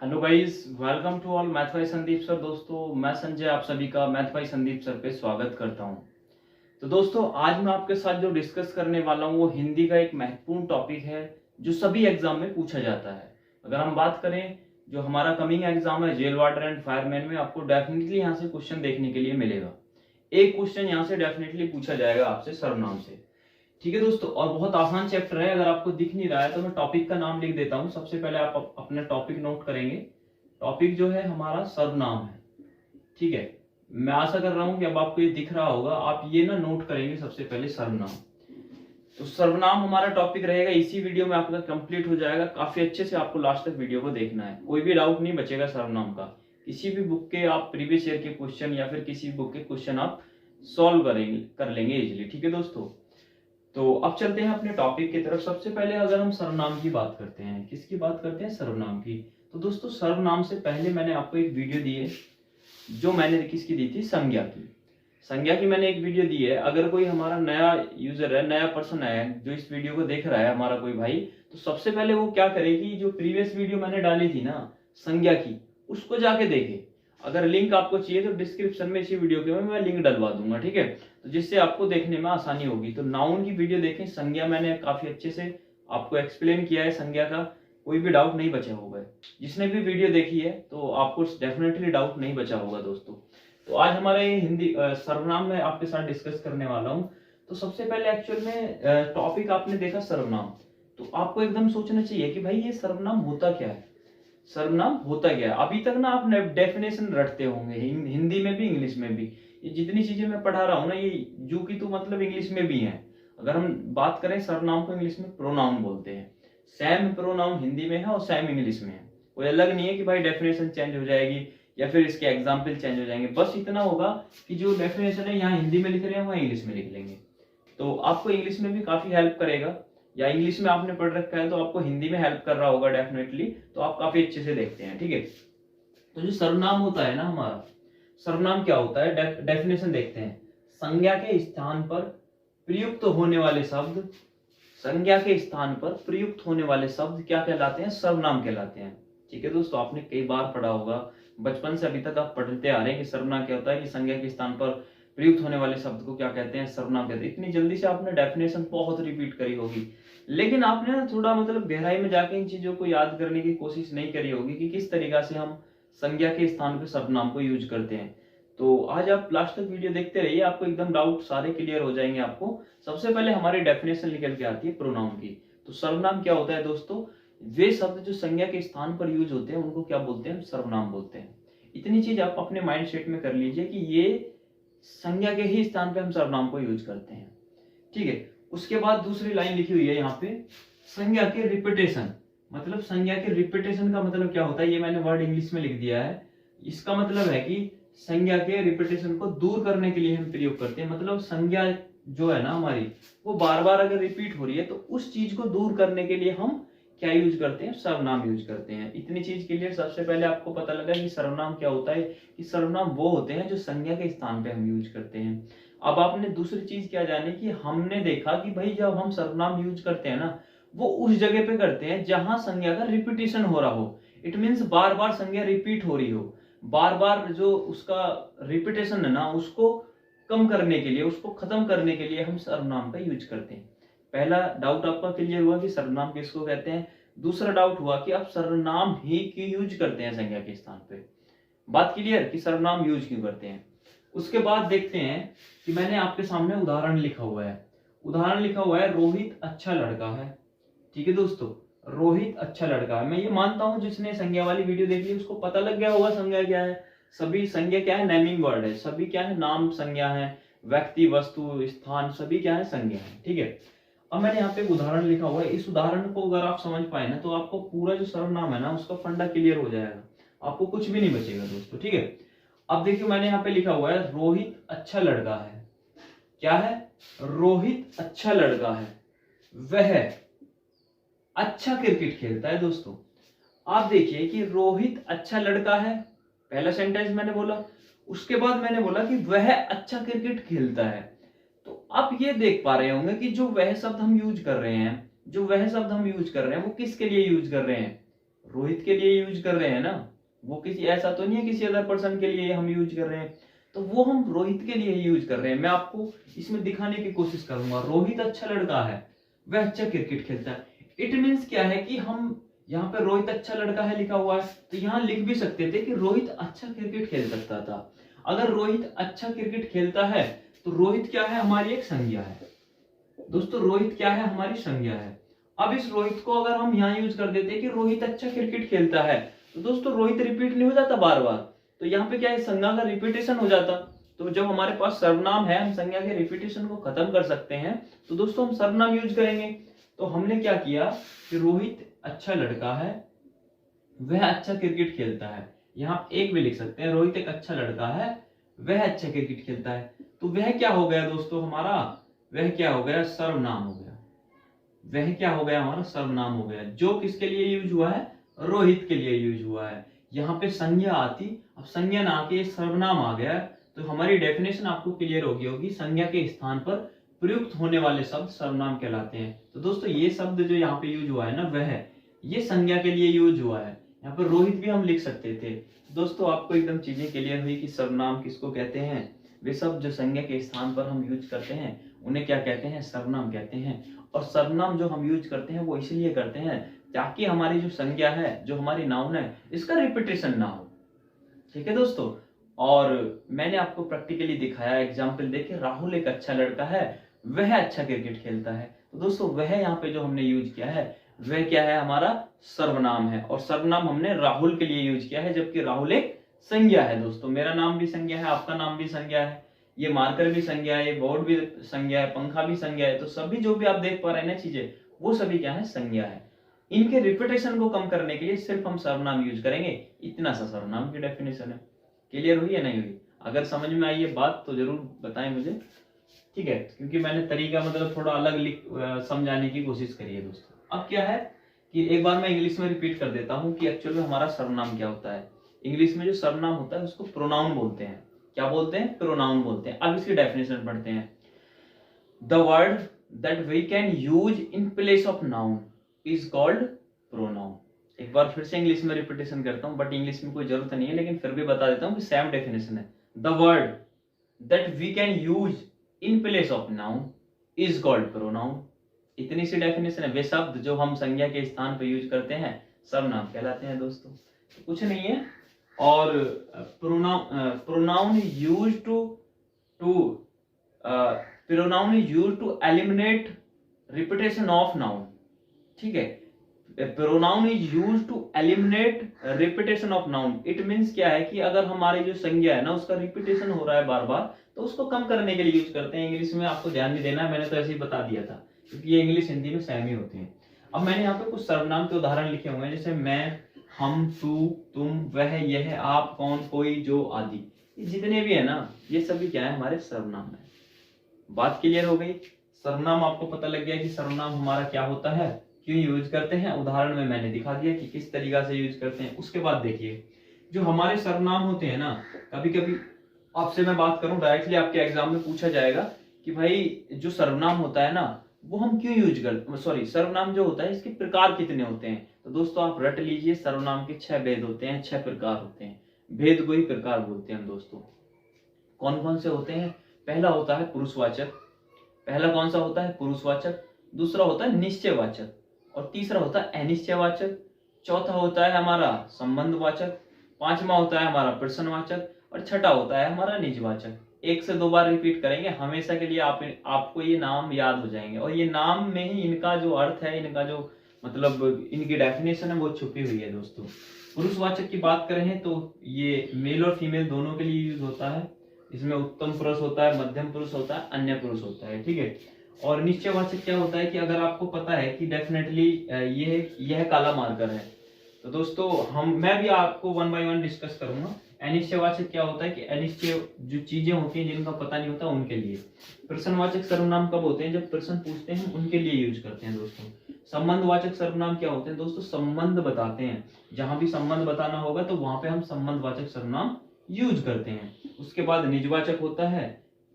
Hello guys, welcome to all math by Sandeep sir. दोस्तों, मैं संजय आप सभी का मैथ बाय संदीप सर पे स्वागत करता हूं। तो दोस्तों, आज मैं आपके साथ जो डिस्कस करने वाला हूं वो हिंदी का एक महत्वपूर्ण टॉपिक है जो सभी एग्जाम में पूछा जाता है। अगर हम बात करें, जो हमारा कमिंग एग्जाम है जेल वार्डर एंड फायरमैन में, आपको डेफिनेटली यहाँ से क्वेश्चन देखने के लिए मिलेगा। एक क्वेश्चन यहाँ से डेफिनेटली पूछा जाएगा आपसे सर्वनाम से। ठीक है दोस्तों, और बहुत आसान चैप्टर है। अगर आपको दिख नहीं रहा है तो मैं टॉपिक का नाम लिख देता हूं। सबसे पहले आप अपना टॉपिक नोट करेंगे। टॉपिक जो है हमारा सर्वनाम है। ठीक है, मैं आशा कर रहा हूं कि अब आपको ये दिख रहा होगा। आप ये ना नोट करेंगे सबसे पहले सर्वनाम। तो सर्वनाम हमारा टॉपिक रहेगा, इसी वीडियो में आपका कंप्लीट हो जाएगा। काफी अच्छे से आपको लास्ट तक वीडियो को देखना है, कोई भी डाउट नहीं बचेगा सर्वनाम का। किसी भी बुक के आप प्रीवियस ईयर के क्वेश्चन या फिर किसी बुक के क्वेश्चन आप सॉल्व कर लेंगे इजिली। ठीक है दोस्तों, तो अब चलते हैं अपने टॉपिक की तरफ। सबसे पहले अगर हम सर्वनाम की बात करते हैं, किसकी बात करते हैं? सर्वनाम की। तो दोस्तों, सर्वनाम से पहले मैंने आपको एक वीडियो दी है, जो मैंने किसकी दी थी? संज्ञा की। संज्ञा की मैंने एक वीडियो दी है। अगर कोई हमारा नया यूजर है, नया पर्सन है जो इस वीडियो को देख रहा है, हमारा कोई भाई, तो सबसे पहले वो क्या करे कि जो प्रीवियस वीडियो मैंने डाली थी ना संज्ञा की, उसको जाके देखे। अगर लिंक आपको चाहिए तो डिस्क्रिप्शन में इसी वीडियो के में मैं लिंक डलवा दूंगा। ठीक है, तो जिससे आपको देखने में आसानी होगी। तो नाउन की वीडियो देखें, संज्ञा मैंने काफी अच्छे से आपको एक्सप्लेन किया है संज्ञा का। कोई भी डाउट नहीं बचा होगा। जिसने भी वीडियो देखी है तो आपको डेफिनेटली डाउट नहीं बचा होगा दोस्तों। तो आज हमारा ये हिंदी सर्वनाम में आपके साथ डिस्कस करने वाला हूँ। तो सबसे पहले एक्चुअल में टॉपिक आपने देखा सर्वनाम, तो आपको एकदम सोचना चाहिए कि भाई ये सर्वनाम होता क्या है। सर्वनाम होता क्या है? अभी तक ना आप डेफिनेशन रटते होंगे, हिंदी में भी इंग्लिश में भी। ये जितनी चीजें मैं पढ़ा रहा हूँ ना, ये जू की तो मतलब इंग्लिश में भी है। अगर हम बात करें सर्वनाम को इंग्लिश में प्रोनाउन बोलते हैं। सेम प्रोनाउन हिंदी में है और सेम इंग्लिश में है। कोई अलग नहीं है कि भाई डेफिनेशन चेंज हो जाएगी या फिर इसके एग्जाम्पल चेंज हो जाएंगे। बस इतना होगा कि जो डेफिनेशन है यहाँ हिंदी में लिख रहे हैं वहाँ इंग्लिश में लिख लेंगे। तो आपको इंग्लिश में भी काफी हेल्प करेगा, या इंग्लिश में आपने पढ़ रखा है तो आपको हिंदी में हेल्प कर रहा होगा डेफिनेटली। तो आप काफी अच्छे से देखते हैं। ठीक है, तो जो सर्वनाम होता है ना हमारा, सर्वनाम क्या होता है? डेफिनेशन देखते हैं। संज्ञा के स्थान पर प्रयुक्त होने वाले शब्द, संज्ञा के स्थान पर प्रयुक्त होने वाले शब्द क्या कहलाते हैं? सर्वनाम कहलाते हैं। ठीक है दोस्तों, आपने कई बार पढ़ा होगा, बचपन से अभी तक आप पढ़ते आ रहे हैं कि सर्वनाम क्या होता है, कि संज्ञा के स्थान पर प्रयुक्त होने वाले शब्द को क्या कहते हैं? सर्वनाम कहते हैं। इतनी जल्दी से आपने डेफिनेशन बहुत रिपीट करी होगी, लेकिन आपने ना थोड़ा मतलब गहराई में जाके इन चीजों को याद करने की कोशिश नहीं करी होगी कि किस तरीका से हम संज्ञा के स्थान पर सर्वनाम को यूज करते हैं। तो आज आप लास्ट तक वीडियो देखते रहिए, आपको एकदम डाउट सारे क्लियर हो जाएंगे आपको। सबसे पहले हमारी डेफिनेशन निकल के आती है प्रोनाउन की। तो सर्वनाम क्या होता है दोस्तों? वे शब्द जो संज्ञा के स्थान पर यूज होते हैं उनको क्या बोलते हैं? सर्वनाम बोलते हैं। इतनी चीज आप अपने माइंड सेट में कर लीजिए कि ये संज्ञा के ही स्थान पे हम सर्वनाम को यूज करते हैं। ठीक है, उसके बाद दूसरी लाइन लिखी हुई है यहाँ पे, संज्ञा के रिपीटेशन। मतलब संज्ञा के रिपीटेशन का मतलब क्या होता है? ये मैंने वर्ड इंग्लिश में लिख दिया है। इसका मतलब है कि संज्ञा के रिपीटेशन को दूर करने के लिए हम प्रयोग करते हैं। मतलब संज्ञा जो है ना हमारी, वो बार बार अगर रिपीट हो रही है तो उस चीज को दूर करने के लिए हम क्या यूज करते हैं? सर्वनाम यूज करते हैं। इतनी चीज के लिए सबसे पहले आपको पता लगा कि सर्वनाम क्या होता है, कि सर्वनाम वो होते हैं जो संज्ञा के स्थान पे हम यूज करते हैं। अब आपने दूसरी चीज क्या जानी कि हमने देखा कि भाई जब हम सर्वनाम यूज करते हैं ना, वो उस जगह पे करते हैं जहां संज्ञा का रिपीटेशन हो रहा हो। इट मीन्स बार बार संज्ञा रिपीट हो रही हो, बार बार जो उसका रिपीटेशन है ना, उसको कम करने के लिए, उसको खत्म करने के लिए हम सर्वनाम का यूज करते हैं। पहला डाउट आपका क्लियर हुआ कि सर्वनाम किसको कहते हैं। दूसरा डाउट हुआ कि आप सर्वनाम ही क्यों यूज करते हैं संज्ञा के स्थान पे। बात क्लियर कि सर्वनाम यूज क्यों करते हैं। उसके बाद देखते हैं कि मैंने आपके सामने उदाहरण लिखा हुआ है। उदाहरण लिखा हुआ है, रोहित अच्छा लड़का है। ठीक है दोस्तों, रोहित अच्छा लड़का है। मैं ये मानता हूं जिसने संज्ञा वाली वीडियो देखी उसको पता लग गया होगा संज्ञा क्या है। सभी संज्ञा क्या है? नेमिंग वर्ड है। सभी क्या है? नाम संज्ञा है। व्यक्ति, वस्तु, स्थान, सभी क्या है? संज्ञा है। ठीक है, अब मैंने यहाँ पे एक उदाहरण लिखा हुआ है। इस उदाहरण को अगर आप समझ पाए ना तो आपको पूरा जो सर्वनाम है ना उसका फंडा क्लियर हो जाएगा, आपको कुछ भी नहीं बचेगा दोस्तों। ठीक है, अब देखिए मैंने यहाँ पे लिखा हुआ है, रोहित अच्छा लड़का है। क्या है? रोहित अच्छा लड़का है, वह अच्छा क्रिकेट खेलता है। दोस्तों आप देखिए कि रोहित अच्छा लड़का है, पहला सेंटेंस मैंने बोला। उसके बाद मैंने बोला कि वह अच्छा क्रिकेट खेलता है। तो आप ये देख पा रहे होंगे कि जो वह शब्द हम यूज कर रहे हैं, जो वह शब्द हम यूज कर रहे हैं वो किसके लिए यूज कर रहे हैं? रोहित के लिए यूज कर रहे हैं ना, वो किसी ऐसा तो नहीं है किसी अदर पर्सन के लिए हम यूज कर रहे हैं, तो वो हम रोहित के लिए यूज कर रहे हैं। मैं आपको इसमें दिखाने की कोशिश करूंगा रोहित अच्छा लड़का है, वह अच्छा क्रिकेट खेलता है। इट मीन्स क्या है कि हम यहाँ पे रोहित अच्छा लड़का है लिखा हुआ है, तो यहाँ लिख भी सकते थे कि रोहित अच्छा क्रिकेट खेल सकता था। अगर रोहित अच्छा क्रिकेट खेलता है तो रोहित क्या है, हमारी एक संज्ञा है दोस्तों। रोहित क्या है, हमारी संज्ञा है। अब इस रोहित को अगर हम यहाँ यूज कर देते कि रोहित अच्छा क्रिकेट खेलता है, तो दोस्तों रोहित रिपीट नहीं हो जाता बार बार, तो यहाँ पे क्या है, संज्ञा का रिपीटेशन हो जाता। तो जब हमारे पास सर्वनाम है, हम संज्ञा के रिपीटेशन को खत्म कर सकते हैं, तो दोस्तों हम सर्वनाम यूज करेंगे। तो हमने क्या किया कि रोहित अच्छा लड़का है, वह अच्छा क्रिकेट खेलता है। यहाँ एक भी लिख सकते हैं, रोहित एक अच्छा लड़का है, वह अच्छा क्रिकेट खेलता है। तो वह क्या हो गया दोस्तों हमारा, वह क्या हो गया, सर्वनाम हो गया। वह क्या हो गया, हमारा सर्वनाम हो गया, जो किसके लिए यूज हुआ है, रोहित के लिए यूज हुआ है। यहाँ पे संज्ञा आती, अब संज्ञा ना आके सर्वनाम आ गया, तो हमारी डेफिनेशन आपको क्लियर होगी। संज्ञा के स्थान पर प्रयुक्त होने वाले शब्द सर्वनाम कहलाते हैं। तो दोस्तों ये शब्द जो यहाँ पे यूज हुआ है ना, वह ये संज्ञा के लिए यूज हुआ है। यहाँ पर रोहित भी हम लिख सकते थे। दोस्तों आपको एकदम चीजें क्लियर हुई कि सर्वनाम किसको कहते हैं। वे शब्द जो संज्ञा के स्थान पर हम यूज करते हैं उन्हें क्या कहते हैं, सर्वनाम कहते हैं। और सर्वनाम जो हम यूज करते हैं वो इसलिए करते हैं ताकि हमारी जो संज्ञा है, जो हमारी नाउन है, इसका रिपीटेशन ना हो। ठीक है दोस्तों। और मैंने आपको प्रैक्टिकली दिखाया, एग्जाम्पल देके, राहुल एक अच्छा लड़का है, वह अच्छा क्रिकेट खेलता है। तो दोस्तों वह यहाँ पे जो हमने यूज किया है वह क्या है, हमारा सर्वनाम है। और सर्वनाम हमने राहुल के लिए यूज किया है, जबकि राहुल एक संज्ञा है दोस्तों। मेरा नाम भी संज्ञा है, आपका नाम भी संज्ञा है, ये मार्कर भी संज्ञा है, ये बोर्ड भी संज्ञा है, पंखा भी संज्ञा है। तो सभी जो भी आप देख पा रहे हैं ना चीजें, वो सभी क्या है, संज्ञा है। इनके रिपीटेशन को कम करने के लिए सिर्फ हम सर्वनाम यूज करेंगे। इतना सा सर्वनाम की डेफिनेशन है। क्लियर हुई या नहीं हुई? अगर समझ में आई ये बात तो जरूर बताएं मुझे, ठीक है, क्योंकि मैंने तरीका मतलब थोड़ा अलग समझाने की कोशिश करी है दोस्तों। अब क्या है कि एक बार मैं इंग्लिश में रिपीट कर देता हूँ कि एक्चुअल में हमारा सर्वनाम क्या होता है। इंग्लिश में जो सर्वनाम होता है उसको प्रोनाउन बोलते हैं। क्या बोलते हैं? प्रोनाउन बोलते हैं। अब इसकी डेफिनेशन पढ़ते हैं। The word that we can use in place of noun is called pronoun. एक बार फिर से इंग्लिश में रिपीटेशन करता हूँ, बट इंग्लिश में कोई जरूरत नहीं है, लेकिन फिर भी बता देता हूँ कि सेम डेफिनेशन है। The word that we can use in place of noun is called pronoun. इतनी सी डेफिनेशन है। वे शब्द जो हम संज्ञा के स्थान पर यूज करते हैं सर्वनाम कहलाते हैं दोस्तों। तो कुछ नहीं है। और pronoun use to eliminate repetition of noun. ठीक है, pronoun is use to eliminate repetition of noun. It means क्या है कि अगर हमारी जो संज्ञा है ना उसका रिपीटेशन हो रहा है बार बार, तो उसको कम करने के लिए यूज करते हैं। इंग्लिश में आपको ध्यान नहीं देना है, मैंने तो ऐसे ही बता दिया था, क्योंकि ये इंग्लिश हिंदी में सेम ही होते हैं। अब मैंने यहाँ पे कुछ सर्वनाम के उदाहरण लिखे हुए हैं, जैसे मैं, हम, तू, तुम, वह, यह, आप, कौन, कोई, जो आदि। ये जितने भी है ना, ये सभी क्या है, हमारे सर्वनाम है। बात क्लियर हो गई। सर्वनाम आपको पता लग गया कि सर्वनाम हमारा क्या होता है, क्यों यूज करते हैं। उदाहरण में मैंने दिखा दिया कि किस तरीका से यूज करते हैं। उसके बाद देखिए, जो हमारे सर्वनाम होते हैं ना, कभी कभी आपसे मैं बात करूं डायरेक्टली, आपके एग्जाम में पूछा जाएगा कि भाई जो सर्वनाम होता है ना वो हम क्यों यूज करते, सॉरी, सर्वनाम जो होता है इसके प्रकार कितने होते हैं। तो दोस्तों आप रट लीजिए, सर्वनाम के 6 भेद होते हैं, 6 प्रकार होते हैं। भेद को ही प्रकार बोलते हैं दोस्तों। कौन कौन से होते हैं? पहला होता है पुरुषवाचक। पहला कौन सा होता है? पुरुषवाचक। दूसरा होता है निश्चयवाचक, और तीसरा होता है अनिश्चयवाचक। चौथा होता है हमारा संबंधवाचक। पांचवा होता है हमारा प्रश्नवाचक, और छठा होता है हमारा निजवाचक। 1 से 2 बार रिपीट करेंगे, हमेशा के लिए आपको ये नाम याद हो जाएंगे। और ये नाम में ही इनका जो अर्थ है, इनका जो मतलब इनकी डेफिनेशन है वो छुपी हुई है दोस्तों। पुरुषवाचक की बात करें तो ये मेल और फीमेल दोनों के लिए यूज होता है। इसमें उत्तम पुरुष होता है, मध्यम पुरुष होता है, अन्य पुरुष होता है। ठीक है। और निश्चयवाचक क्या होता है कि अगर आपको पता है कि डेफिनेटली यह काला मार्कर है, तो दोस्तों मैं भी आपको 1 बाय 1 डिस्कस करूंगा। अनिश्चयवाचक क्या होता है कि अनिश्चय जो चीजें होती हैं जिनका पता नहीं होता उनके लिए। प्रश्नवाचक सर्वनाम कब होते हैं? जब प्रश्न पूछते हैं उनके लिए यूज करते हैं दोस्तों। संबंधवाचक सर्वनाम क्या होते हैं दोस्तों? संबंध बताते हैं। जहां भी संबंध बताना होगा तो वहां पे हम संबंधवाचक सर्वनाम यूज करते हैं। उसके बाद निजवाचक होता है।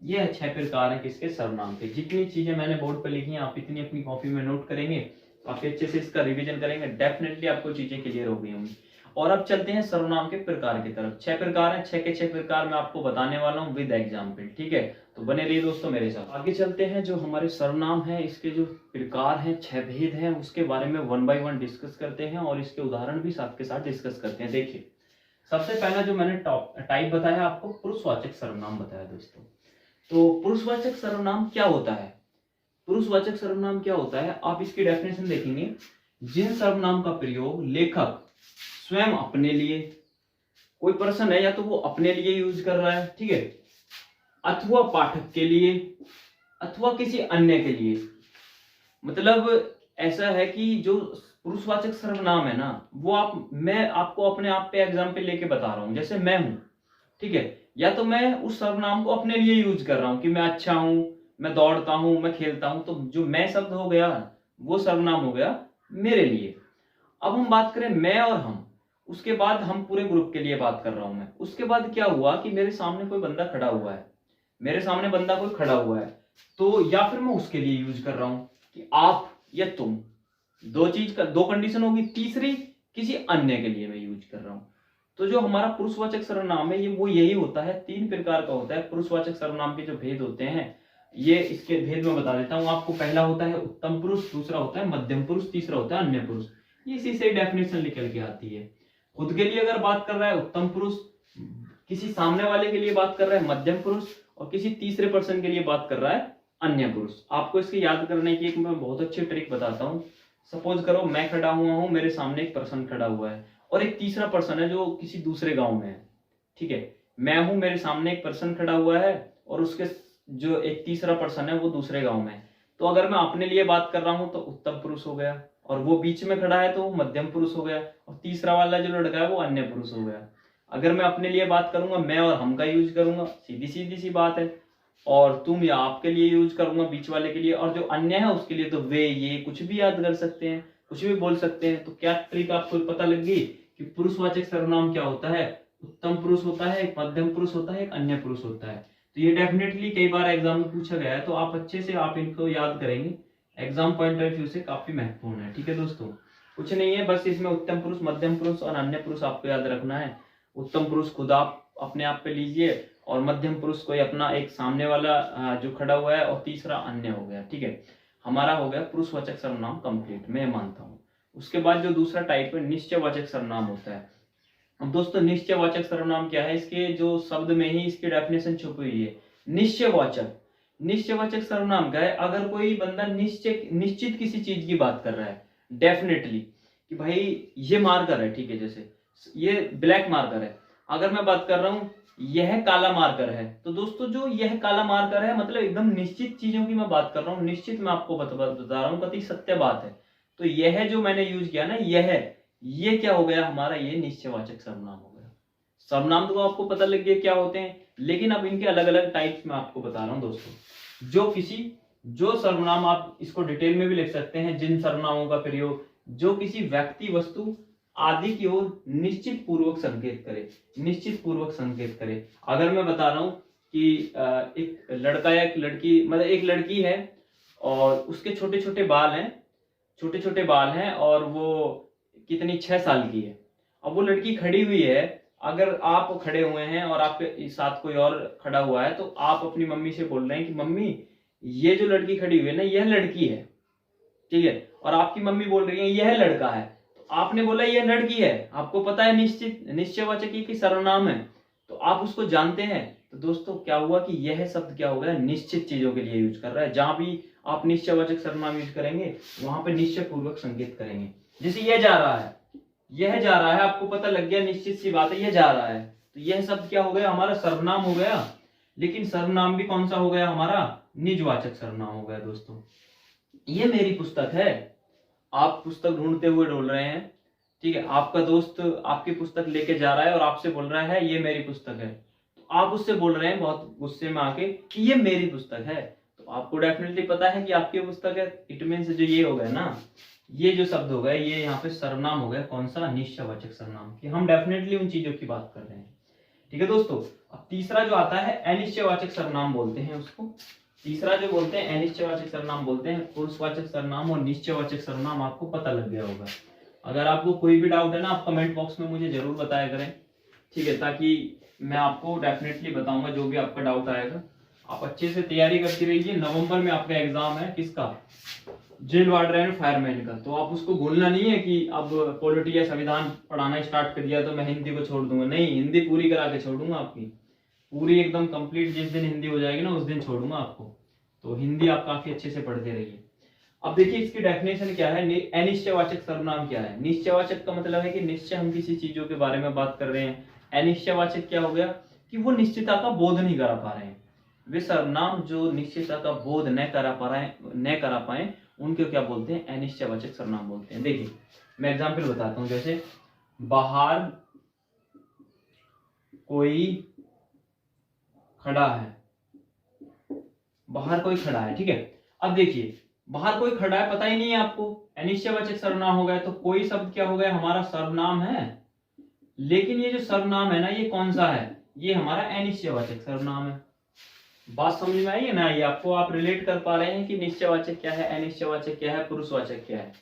ये 6 प्रकार है किसके? सर्वनाम के। जितनी चीजें मैंने बोर्ड पर लिखी हैं आप इतनी अपनी कॉपी में नोट करेंगे, काफी अच्छे से इसका रिवीजन करेंगे, डेफिनेटली आपको चीजें क्लियर हो गई होंगी। और अब चलते हैं सर्वनाम के प्रकार की तरफ। 6 प्रकार हैं, 6 के 6 प्रकार मैं आपको बताने वाला हूँ विद एग्जाम्पल, ठीक है। तो बने रहिए दोस्तों मेरे साथ। आगे चलते हैं, जो हमारे सर्वनाम है इसके जो प्रकार हैं, 6 भेद हैं, उसके बारे में 1 बाय 1 डिस्कस करते हैं और इसके उदाहरण भी साथ के साथ डिस्कस करते हैं। देखिए, सबसे पहला जो मैंने टाइप बताया आपको, पुरुषवाचक सर्वनाम बताया दोस्तों। तो पुरुषवाचक सर्वनाम क्या होता है? पुरुषवाचक सर्वनाम क्या होता है, आप इसकी डेफिनेशन देखेंगे, जिन सर्वनाम का प्रयोग लेखक स्वयं अपने लिए, कोई पर्सन है या तो वो अपने लिए यूज कर रहा है, ठीक है, अथवा पाठक के लिए, अथवा किसी अन्य के लिए। मतलब ऐसा है कि जो पुरुषवाचक सर्वनाम है ना, वो मैं आपको अपने आप पे एग्जाम्पल लेके बता रहा हूं। जैसे मैं हूं, ठीक है, या तो मैं उस सर्वनाम को अपने लिए यूज कर रहा हूं कि मैं अच्छा हूं, मैं दौड़ता हूं, मैं खेलता हूं, तो जो मैं शब्द हो गया वो सर्वनाम हो गया मेरे लिए। अब हम बात करें मैं और हम, उसके बाद हम पूरे ग्रुप के लिए बात कर रहा हूं मैं। उसके बाद क्या हुआ कि मेरे सामने कोई बंदा खड़ा हुआ है, मेरे सामने बंदा कोई खड़ा हुआ है, तो या फिर मैं उसके लिए यूज कर रहा हूं कि आप या तुम, दो कंडीशन होगी। तीसरी, किसी अन्य के लिए मैं यूज कर रहा हूं। तो जो हमारा पुरुषवाचक सर्वनाम है वो यही होता है, 3 प्रकार का होता है। पुरुषवाचक सर्वनाम के जो भेद होते हैं, ये इसके भेद में बता देता हूं आपको। पहला होता है उत्तम पुरुष, दूसरा होता है मध्यम पुरुष, तीसरा होता है अन्य पुरुष। इसी से डेफिनेशन निकल के आती है। खुद के लिए अगर बात कर रहा है उत्तम पुरुष, किसी सामने वाले के लिए बात कर रहा है मध्यम पुरुष, और किसी तीसरे पर्सन के लिए बात कर रहा है अन्य पुरुष। आपको इसके याद करने की एक मैं बहुत अच्छी ट्रिक बताता हूँ। सपोज करो मैं खड़ा हुआ हूं, मेरे सामने एक पर्सन खड़ा हुआ है और एक तीसरा पर्सन है जो किसी दूसरे गांव में है, ठीक है। मैं हूं, मेरे सामने एक पर्सन खड़ा हुआ है और उसके जो एक तीसरा पर्सन है वो दूसरे गांव में है। तो अगर मैं अपने लिए बात कर रहा हूं तो उत्तम पुरुष हो गया, और वो बीच में खड़ा है तो वो मध्यम पुरुष हो गया, और तीसरा वाला जो लड़का है वो अन्य पुरुष हो गया। अगर मैं अपने लिए बात करूंगा, मैं और हम का यूज करूंगा, सीधी सीधी सी बात है। और तुम या आपके लिए यूज करूंगा बीच वाले के लिए, और जो अन्य है उसके लिए तो वे ये कुछ भी याद कर सकते हैं, कुछ भी बोल सकते हैं। तो क्या ट्रिक आपको पता लग गई कि पुरुषवाचक सर्वनाम क्या होता है? उत्तम पुरुष होता है, एक मध्यम पुरुष होता है, एक अन्य पुरुष होता है। तो ये डेफिनेटली कई बार एग्जाम में पूछा गया है, तो आप अच्छे से आप इनको याद करेंगे, एग्जाम पॉइंट ऑफ व्यू से काफी महत्वपूर्ण है, ठीक है दोस्तों। कुछ नहीं है, बस इसमें उत्तम पुरुष, मध्यम पुरुष और अन्य पुरुष आपको याद रखना है। उत्तम पुरुष खुद आप अपने आप पे लीजिए, और मध्यम पुरुष कोई अपना एक सामने वाला जो खड़ा हुआ है, और तीसरा अन्य हो गया, ठीक है। हमारा हो गया पुरुषवाचक सर्वनाम कंप्लीट, मैं मानता हूँ। उसके बाद जो दूसरा टाइप है निश्चयवाचक सर्वनाम होता है। अब दोस्तों निश्चयवाचक सर्वनाम क्या है, इसके जो शब्द में ही इसकी डेफिनेशन छुपी हुई है। निश्चयवाचक, निश्चयवाचक सर्वनाम क्या है? अगर कोई बंदा निश्चित किसी चीज की बात कर रहा है, डेफिनेटली, कि भाई ये मार्कर है, ठीक है, जैसे ये ब्लैक मार्कर है, अगर मैं बात कर रहा हूं यह काला मार्कर है, तो दोस्तों जो यह काला मार्कर है मतलब एकदम निश्चित चीजों की मैं बात कर रहा हूँ। निश्चित मैं आपको बता रहा हूँ, कति सत्य बात है। तो यह जो मैंने यूज किया ना, ये क्या हो गया हमारा? ये निश्चयवाचक सर्वनाम हो गया। सर्वनाम तो आपको पता लग गया क्या होते हैं, लेकिन अब इनके अलग अलग टाइप्स में आपको बता रहा हूं दोस्तों। जो सर्वनाम, आप इसको डिटेल में भी लिख सकते हैं, जिन सर्वनामों का प्रयोग जो किसी व्यक्ति, वस्तु आदि की ओर निश्चित पूर्वक संकेत करे, निश्चित पूर्वक संकेत करे। अगर मैं बता रहा हूं कि एक लड़का या एक लड़की, मतलब एक लड़की है और उसके छोटे छोटे बाल हैं, छोटे छोटे बाल हैं, और वो कितनी 6 साल की है। अब वो लड़की खड़ी हुई है, अगर आप खड़े हुए हैं और आपके साथ कोई और खड़ा हुआ है, तो आप अपनी मम्मी से बोल रहे हैं कि मम्मी ये जो लड़की खड़ी हुई है ना, यह लड़की है, ठीक है, और आपकी मम्मी बोल रही है यह लड़का है। तो आपने बोला यह लड़की है, आपको पता है निश्चयवाचक की सर्वनाम है, तो आप उसको जानते हैं। तो दोस्तों क्या हुआ कि यह शब्द क्या हो गया? निश्चित चीजों के लिए यूज कर रहा है। जहां भी आप निश्चयवाचक सर्वनाम यूज करेंगे वहां पे निश्चय पूर्वक संकेत करेंगे। जैसे यह जा रहा है, यह जा रहा है, आपको पता लग गया, निश्चित सी बात है, यह जा रहा है, तो यह शब्द क्या हो गया? हमारा सर्वनाम हो गया। लेकिन सर्वनाम भी कौन सा हो गया हमारा? निजवाचक सर्वनाम हो गया दोस्तों। ये मेरी पुस्तक है, आप पुस्तक ढूंढते हुए डोल रहे हैं, ठीक है, आपका दोस्त आपकी पुस्तक लेके जा रहा है और आपसे बोल रहा है ये मेरी पुस्तक है, तो आप उससे बोल रहे हैं बहुत गुस्से में आके कि ये मेरी पुस्तक है। तो आपको डेफिनेटली पता है कि आपकी पुस्तक है, इट मीन्स जो ये हो गया ना, ये जो शब्द हो गया, ये यहाँ पे सर्वनाम हो गया। कौन सा? निश्चयवाचक सर्वनाम, कि हम डेफिनेटली उन चीजों की बात कर रहे हैं, ठीक है दोस्तों। अब तीसरा जो आता है अनिश्चयवाचक सर्वनाम बोलते हैं उसको। तीसरा जो बोलते हैं अनिश्चयवाचक सर्वनाम बोलते हैं, पुरुषवाचक सर्वनाम और निश्चयवाचक सर्वनाम आपको पता लग गया होगा। अगर आपको कोई भी डाउट है ना, आप कमेंट बॉक्स में मुझे जरूर बताया करें, ठीक है, ताकि मैं आपको डेफिनेटली बताऊंगा जो भी आपका डाउट आएगा। आप अच्छे से तैयारी करती रहिए। नवंबर में आपका एग्जाम है, किसका? जेल वार्डन एंड फायरमैन का। तो आप उसको भूलना नहीं है कि अब पॉलिटी या संविधान पढ़ाना स्टार्ट कर दिया तो मैं हिंदी को छोड़ दूंगा। नहीं, हिंदी पूरी करा के छोड़ूंगा आपकी, पूरी एकदम कंप्लीट। जिस दिन हिंदी हो जाएगी ना उस दिन छोड़ूंगा आपको। तो हिंदी आप काफी अच्छे से पढ़ते रहिए। अब देखिए इसकी डेफिनेशन क्या है। अनिश्चयवाचक सर्वनाम क्या है? निश्चयवाचक का मतलब है कि निश्चय हम किसी चीजों के बारे में बात कर रहे हैं। अनिश्चयवाचक क्या हो गया कि वो निश्चितता का बोध नहीं करा पा रहे हैं। वे सर्वनाम जो निश्चितता का बोध न करा पाए उनको क्या बोलते हैं? अनिश्चयवाचक सर्वनाम बोलते हैं। देखिए मैं एग्जाम्पल बताता हूं, जैसे बाहर कोई खड़ा है, बाहर कोई खड़ा है, ठीक है। अब देखिए बाहर कोई खड़ा है, पता ही नहीं है आपको, अनिश्चयवाचक सर्वनाम हो गया। तो कोई शब्द क्या हो गया? हमारा सर्वनाम है, लेकिन ये जो सर्वनाम है ना, ये कौन सा है? ये हमारा अनिश्चयवाचक सर्वनाम है। बात समझ में आई है ना? ये आपको आप रिलेट कर पा रहे हैं कि निश्चयवाचक क्या है, अनिश्चयवाचक क्या है, पुरुषवाचक क्या है,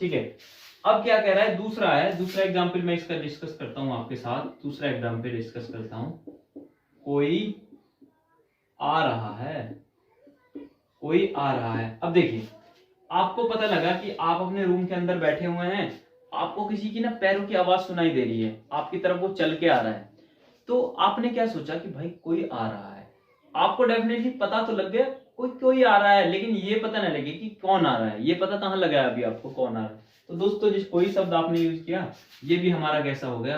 ठीक है। अब क्या कह रहा है? दूसरा एग्जाम्पल मैं इसका डिस्कस करता हूं आपके साथ। दूसरा एग्जाम्पल डिस्कस करता हूं। कोई आ रहा है, कोई आ रहा है। अब देखिए आपको पता लगा कि आप अपने रूम के अंदर बैठे हुए हैं, आपको किसी की ना पैरों की आवाज सुनाई दे रही है, आपकी तरफ वो चल के आ रहा है। तो आपने क्या सोचा कि भाई कोई आ रहा है। आपको डेफिनेटली पता तो लग गया कोई आ रहा है, लेकिन ये पता ना लगे कि कौन आ रहा है। ये पता कहां लगा अभी आपको कौन आ रहा है? तो दोस्तों जिस कोई शब्द आपने यूज किया, ये भी हमारा कैसा हो गया?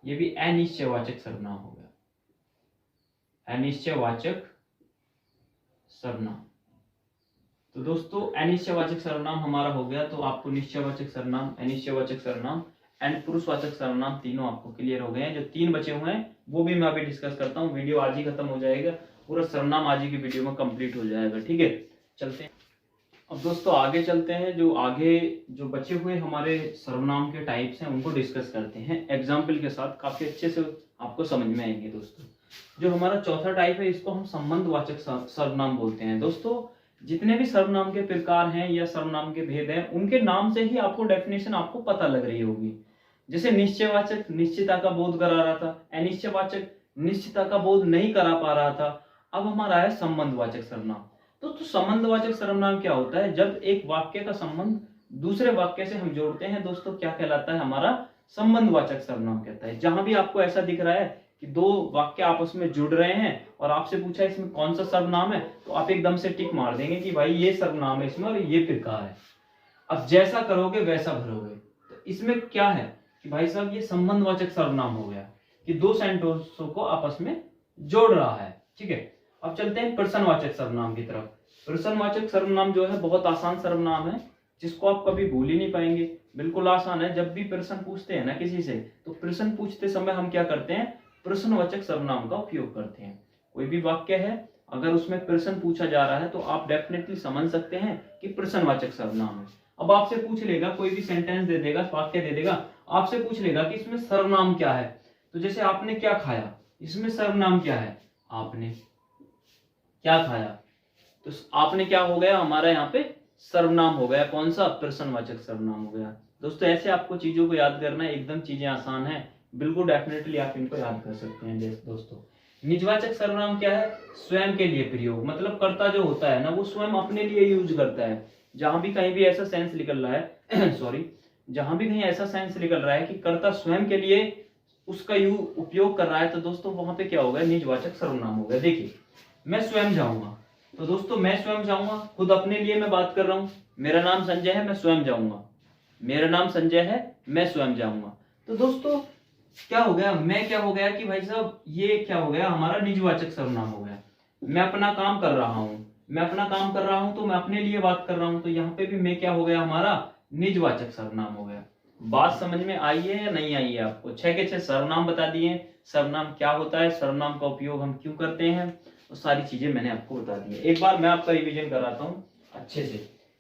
ये भी अनिश्चयवाचक सर्वनाम हो गया, अनिश्चयवाचक सर्वनाम। तो दोस्तों अनिश्चयवाचक सर्वनाम हमारा हो गया। तो आपको निश्चयवाचक सर्वनाम, अनिश्चयवाचक सर्वनाम एंड पुरुषवाचक सर्वनाम तीनों आपको क्लियर हो गए हैं। जो 3 बचे हुए हैं वो भी मैं अभी डिस्कस करता हूँ। वीडियो आज ही खत्म हो जाएगा, पूरा सर्वनाम आज ही की वीडियो में कंप्लीट हो जाएगा, ठीक है। चलते हैं अब दोस्तों, आगे चलते हैं। जो बचे हुए हमारे सर्वनाम के टाइप्स हैं उनको डिस्कस करते हैं एग्जाम्पल के साथ। काफी अच्छे से आपको समझ में आएंगे दोस्तों। जो हमारा चौथा टाइप है इसको हम संबंधवाचक सर्वनाम बोलते हैं। दोस्तों जितने भी सर्वनाम के प्रकार हैं या सर्वनाम के भेद हैं, उनके नाम से ही आपको डेफिनेशन आपको पता लग रही होगी। जैसे निश्चयवाचक निश्चितता का बोध करा रहा था, अनिश्चयवाचक निश्चितता का बोध नहीं करा पा रहा था। अब हमारा है संबंधवाचक सर्वनाम। तो संबंधवाचक सर्वनाम क्या होता है? जब एक वाक्य का संबंध दूसरे वाक्य से हम जोड़ते हैं दोस्तों, क्या कहलाता है? हमारा संबंधवाचक सर्वनाम कहता है। जहां भी आपको ऐसा दिख रहा है कि 2 वाक्य आपस में जुड़ रहे हैं और आपसे पूछा इसमें कौन सा सर्वनाम है, तो आप एकदम से टिक मार देंगे कि भाई ये सर्वनाम है इसमें और ये प्रकार है। अब जैसा करोगे वैसा भरोगे। तो इसमें क्या है कि भाई साहब ये संबंधवाचक सर्वनाम हो गया कि 2 सेंटेंसों को आपस में जोड़ रहा है, ठीक है। अब चलते हैं प्रश्नवाचक सर्वनाम की तरफ। प्रश्नवाचक सर्वनाम जो है बहुत आसान सर्वनाम है, जिसको आप कभी भूल ही नहीं पाएंगे। बिल्कुल आसान है। जब भी प्रश्न पूछते हैं ना किसी से, तो प्रश्न पूछते समय हम क्या करते हैं? प्रश्नवाचक सर्वनाम का उपयोग करते हैं। कोई भी वाक्य है, अगर उसमें प्रश्न पूछा जा रहा है तो आप डेफिनेटली समझ सकते हैं कि प्रश्नवाचक सर्वनाम है। अब आपसे पूछ लेगा, कोई भी सेंटेंस दे देगा, वाक्य दे देगा, आपसे पूछ लेगा कि इसमें सर्वनाम क्या है। तो जैसे आपने क्या खाया, इसमें सर्वनाम क्या है? आपने क्या खाया, तो आपने क्या हो गया? हमारा यहाँ पे सर्वनाम हो गया। कौन सा? प्रश्नवाचक सर्वनाम हो गया। दोस्तों ऐसे आपको चीजों को याद करना है, एकदम चीजें आसान है, बिल्कुल डेफिनेटली आप इनको याद कर सकते हैं। दोस्तों निजवाचक सर्वनाम क्या है? स्वयं के लिए प्रयोग, मतलब कर्ता जो होता है ना वो स्वयं अपने लिए यूज करता है। जहां भी कहीं भी ऐसा सेंस निकल रहा है सॉरी, जहां भी कहीं ऐसा सेंस निकल रहा है कि कर्ता स्वयं के लिए उसका उपयोग कर रहा है, तो दोस्तों वहां पे क्या होगा? निजवाचक सर्वनाम हो गया। देखिए मैं स्वयं जाऊंगा, तो दोस्तों मैं स्वयं जाऊंगा, खुद अपने लिए मैं बात कर रहा हूं। मेरा नाम संजय है, मैं स्वयं जाऊंगा। मेरा नाम संजय है, मैं स्वयं जाऊंगा। तो दोस्तों क्या हो गया? मैं क्या हो गया कि भाई साहब ये क्या हो गया? हमारा निजवाचक सर्वनाम हो गया। मैं अपना काम कर रहा हूं, मैं अपना काम कर रहा हूं तो मैं अपने लिए बात कर रहा हूं, तो यहाँ पे भी मैं क्या हो गया? हमारा निजवाचक सर्वनाम हो गया। बात समझ में आई है या नहीं आई है आपको? 6 के 6 सर्वनाम बता दिए। सर्वनाम क्या होता है, सर्वनाम का उपयोग हम क्यों करते हैं, तो सारी चीजें मैंने आपको बता दी है। एक बार मैं आपका रिवीजन कराता हूँ अच्छे से,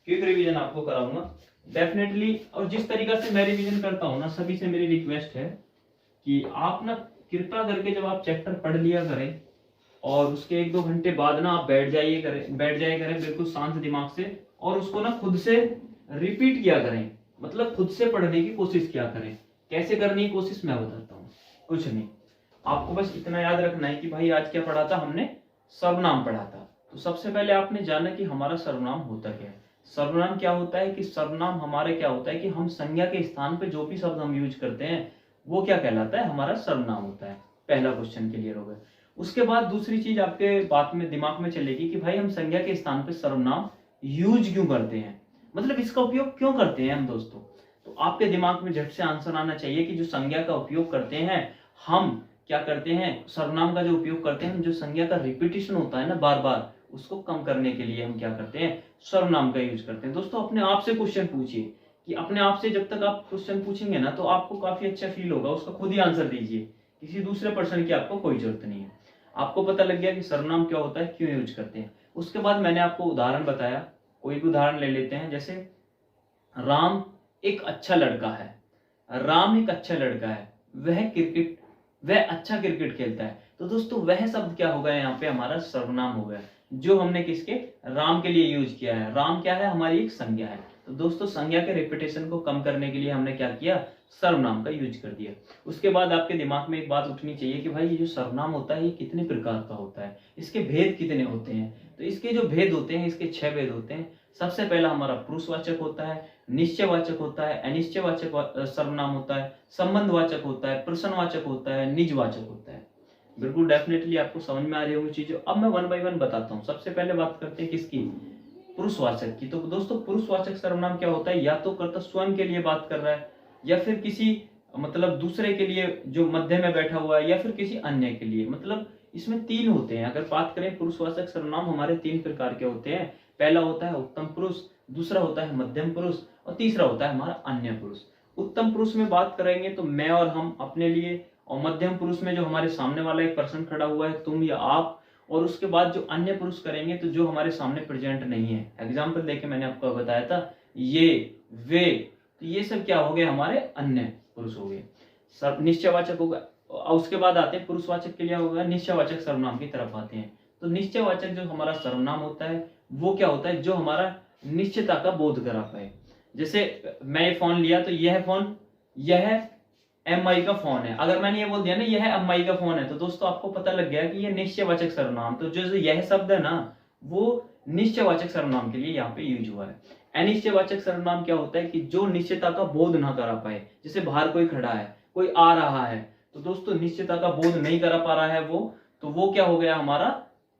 क्विक रिवीजन आपको कराऊंगा डेफिनेटली। और जिस तरीका से मैं रिवीजन करता हूँ ना, सभी से मेरी रिक्वेस्ट है कि आप ना कृपया करके जब आप चैप्टर पढ़ लिया करें और उसके 1-2 घंटे बाद ना आप बैठ जाया करें बिल्कुल शांत दिमाग से, और उसको ना खुद से रिपीट किया करें, मतलब खुद से पढ़ने की कोशिश किया करें। कैसे करनी है कोशिश मैं बताता हूँ। कुछ नहीं, आपको बस इतना याद रखना है कि भाई आज क्या पढ़ा था हमने, सर्वनाम पढ़ा था। तो सबसे पहले आपने जाना कि हमारा सर्वनाम होता क्या है। सर्वनाम क्या होता है कि सर्वनाम हमारे क्या होता है कि हम संज्ञा के स्थान पे जो भी शब्द हम यूज करते हैं वो क्या कहलाता है, हमारा सर्वनाम होता है। पहला क्वेश्चन क्लियर हो गया। उसके बाद दूसरी चीज आपके बात में दिमाग में चलेगी कि भाई हम संज्ञा के स्थान पे सर्वनाम यूज क्यों करते हैं, मतलब इसका उपयोग क्यों करते हैं हम दोस्तों। तो आपके दिमाग में झट से आंसर आना चाहिए कि जो संज्ञा का उपयोग करते हैं हम क्या करते हैं, सर्वनाम का जो उपयोग करते हैं, जो संज्ञा का रिपीटिशन होता है ना बार बार, उसको कम करने के लिए हम क्या करते हैं, सर्वनाम का यूज करते हैं। दोस्तों अपने आप से क्वेश्चन पूछिए, कि अपने आप से जब तक आप क्वेश्चन पूछेंगे ना तो आपको काफी अच्छा फील होगा, उसका खुद ही आंसर दीजिए, किसी दूसरे पर्सन की आपको कोई जरूरत नहीं है। आपको पता लग गया कि सर्वनाम क्या होता है, क्यों यूज करते हैं। उसके बाद मैंने आपको उदाहरण बताया, कोई भी उदाहरण ले लेते हैं, जैसे राम एक अच्छा लड़का है, राम एक अच्छा लड़का है, वह अच्छा क्रिकेट खेलता है। तो दोस्तों वह शब्द क्या हो गया, यहाँ पे हमारा सर्वनाम हो गया, जो हमने किसके, राम के लिए यूज किया है। राम क्या है, हमारी एक संज्ञा है। तो दोस्तों संज्ञा के रिपीटेशन को कम करने के लिए हमने क्या किया, सर्वनाम का यूज कर दिया। उसके बाद आपके दिमाग में एक बात उठनी चाहिए कि भाई ये जो सर्वनाम होता है ये कितने प्रकार का होता है, इसके भेद कितने होते हैं। तो इसके जो भेद होते हैं, इसके 6 भेद होते हैं। सबसे पहला हमारा पुरुषवाचक होता है, निश्चयवाचक होता है, अनिश्चयवाचक सर्वनाम होता है, संबंधवाचक होता है, प्रश्नवाचक होता है, निजवाचक होता है। बिल्कुल डेफिनेटली आपको समझ में आ रही होंगी चीजें। अब मैं 1 बाय 1 बताता हूँ। सबसे पहले बात करते हैं किसकी, पुरुषवाचक की। तो दोस्तों पुरुषवाचक सर्वनाम क्या होता है, या तो कर्ता स्वयं के लिए बात कर रहा है, या फिर किसी मतलब दूसरे के लिए जो मध्य में बैठा हुआ है, या फिर किसी अन्य के लिए। मतलब इसमें 3 होते हैं। अगर बात करें पुरुषवाचक सर्वनाम हमारे 3 प्रकार के होते हैं। पहला होता है उत्तम पुरुष, दूसरा होता है मध्यम पुरुष, और तीसरा होता है हमारा अन्य पुरुष। उत्तम पुरुष में बात करेंगे तो मैं और हम अपने लिए, और मध्यम पुरुष में जो हमारे सामने वाला एक पर्सन खड़ा हुआ है, तुम या आप, और उसके बाद जो अन्य पुरुष करेंगे तो जो हमारे सामने प्रेजेंट नहीं है। एग्जाम्पल देके मैंने आपको बताया था ये, वे, तो ये सब क्या हो गए, हमारे अन्य पुरुष हो गए। निश्चयवाचक होगा। उसके बाद आते हैं पुरुषवाचक के लिए होगा निश्चयवाचक सर्वनाम की तरफ आते हैं। तो निश्चयवाचक जो हमारा सर्वनाम होता है वो क्या होता है, जो हमारा निश्चयता का बोध करा पाए। जैसे मैं ये फोन लिया तो यह फोन, यह MI का फोन है। अगर मैंने ये बोल दिया ना यह MI का फोन है, तो दोस्तों आपको पता लग गया कि ये निश्चयवाचक सर्वनाम, तो जो यह शब्द है ना वो निश्चयवाचक सर्वनाम के लिए यहाँ पे यूज हुआ है। अनिश्चयवाचक सर्वनाम क्या होता है कि जो निश्चयता का बोध ना करा पाए। जैसे बाहर कोई खड़ा है, कोई आ रहा है, तो दोस्तों निश्चयता का बोध नहीं करा पा रहा है वो, तो वो क्या हो गया, हमारा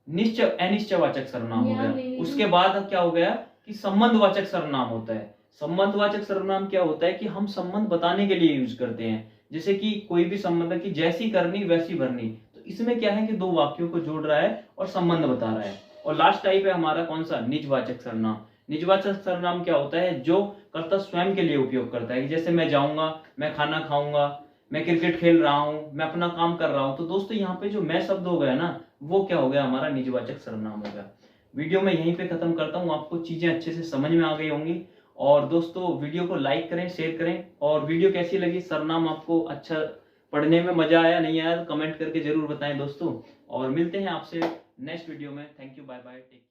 अनिश्चयवाचक सर्वनाम हो गया। उसके बाद क्या हो गया कि संबंधवाचक सर्वनाम होता है। संबंधवाचक सर्वनाम क्या होता है कि हम संबंध बताने के लिए यूज करते हैं। जैसे कि कोई भी संबंध की जैसी करनी वैसी भरनी, तो इसमें क्या है कि 2 वाक्यों को जोड़ रहा है और संबंध बता रहा है। और लास्ट टाइप है हमारा कौन सा, निजवाचक सर्वनाम। निजवाचक सर्वनाम क्या होता है, जो कर्ता स्वयं के लिए उपयोग करता है। जैसे मैं जाऊंगा, मैं खाना खाऊंगा, मैं क्रिकेट खेल रहा हूं, मैं अपना काम कर रहा हूं। तो दोस्तों यहाँ पे जो मैं शब्द हो गया ना वो क्या हो गया, हमारा निजवाचक सर्वनाम हो गया। वीडियो में यहीं पे खत्म करता हूँ। आपको चीजें अच्छे से समझ में आ गई होंगी। और दोस्तों वीडियो को लाइक करें, शेयर करें, और वीडियो कैसी लगी, सर्वनाम आपको अच्छा पढ़ने में मजा आया नहीं आया तो कमेंट करके जरूर बताएं दोस्तों। और मिलते हैं आपसे नेक्स्ट वीडियो में। Thank you, bye bye, take care.